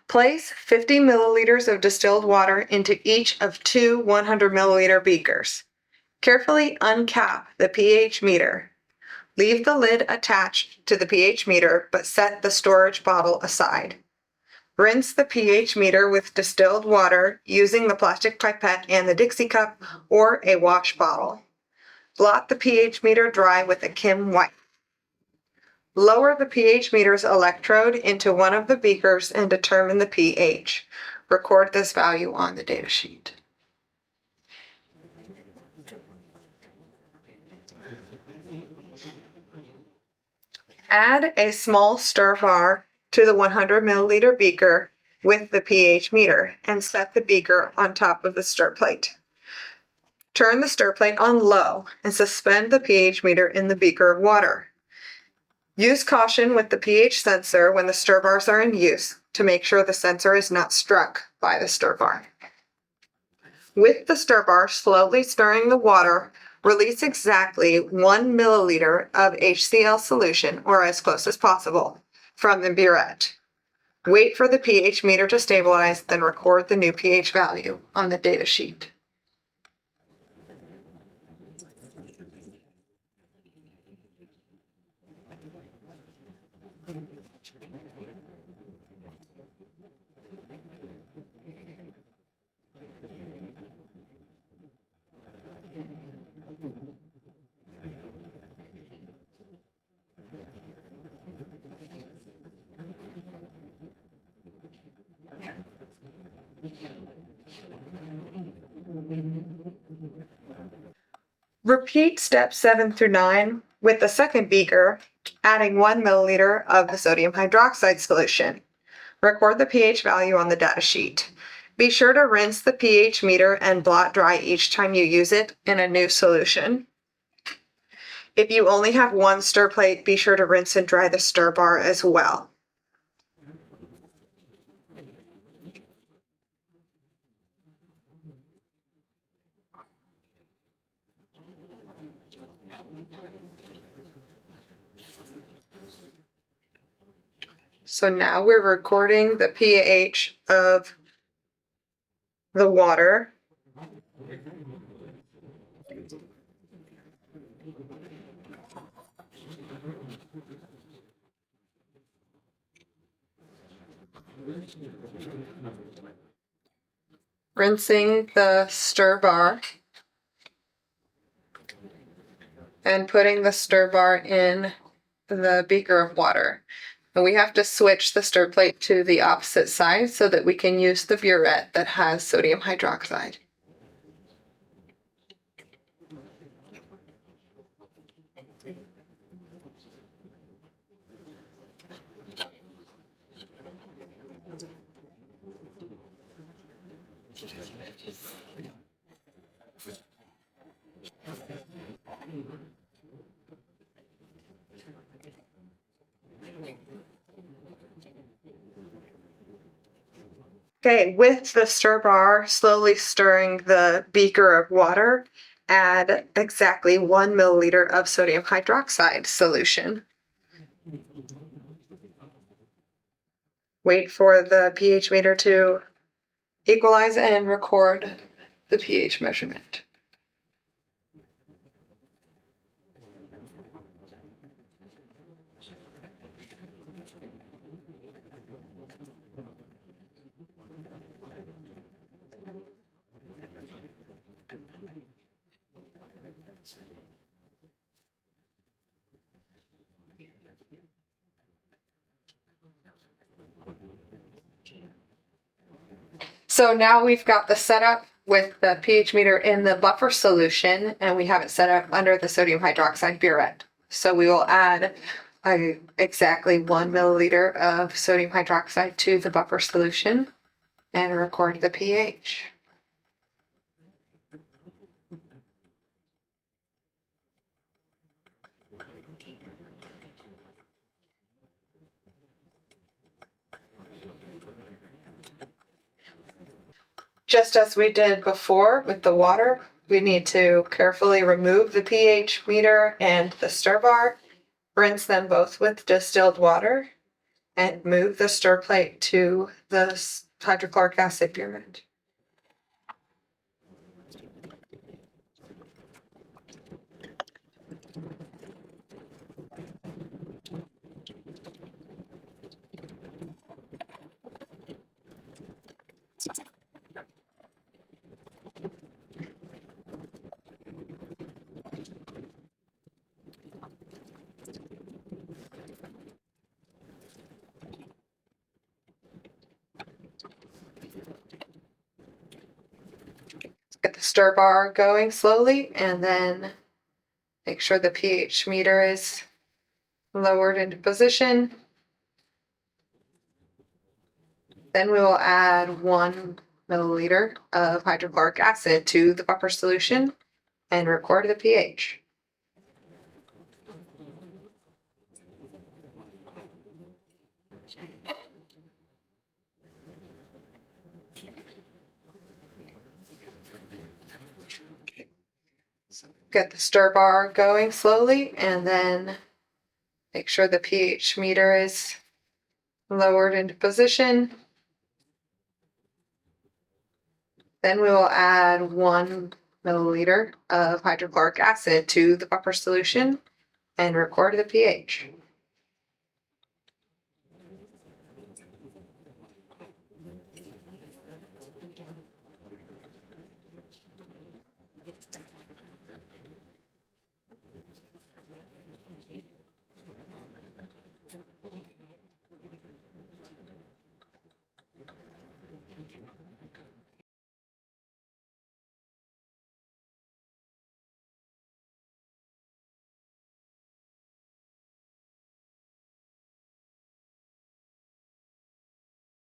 Place 50 milliliters of distilled water into each of two 100 milliliter beakers. Carefully uncap the pH meter. Leave the lid attached to the pH meter, but set the storage bottle aside. Rinse the pH meter with distilled water using the plastic pipette and the Dixie cup or a wash bottle. Blot the pH meter dry with a Kim wipe. Lower the pH meter's electrode into one of the beakers and determine the pH. Record this value on the data sheet. Add a small stir bar to the 100 milliliter beaker with the pH meter and set the beaker on top of the stir plate. Turn the stir plate on low and suspend the pH meter in the beaker of water. Use caution with the pH sensor when the stir bars are in use to make sure the sensor is not struck by the stir bar. With the stir bar slowly stirring the water, release exactly 1 milliliter of HCl solution, or as close as possible, from the burette. Wait for the pH meter to stabilize, then record the new pH value on the data sheet. Repeat steps 7 through 9 with the second beaker, adding 1 milliliter of the sodium hydroxide solution. Record the pH value on the data sheet. Be sure to rinse the pH meter and blot dry each time you use it in a new solution. If you only have one stir plate, be sure to rinse and dry the stir bar as well. So now we're recording the pH of the water. Rinsing the stir bar and putting the stir bar in the beaker of water. And we have to switch the stir plate to the opposite side so that we can use the burette that has sodium hydroxide. Okay, with the stir bar slowly stirring the beaker of water, add exactly 1 milliliter of sodium hydroxide solution. Wait for the pH meter to equalize and record the pH measurement. So now we've got the setup with the pH meter in the buffer solution, and we have it set up under the sodium hydroxide burette. So we will add exactly 1 milliliter of sodium hydroxide to the buffer solution and record the pH. Just as we did before with the water, we need to carefully remove the pH meter and the stir bar, rinse them both with distilled water, and move the stir plate to the hydrochloric acid burette. Get the stir bar going slowly, and then make sure the pH meter is lowered into position. Then we will add 1 milliliter of hydrochloric acid to the buffer solution and record the pH. Get the stir bar going slowly, and then make sure the pH meter is lowered into position. Then we will add 1 milliliter of hydrochloric acid to the buffer solution and record the pH.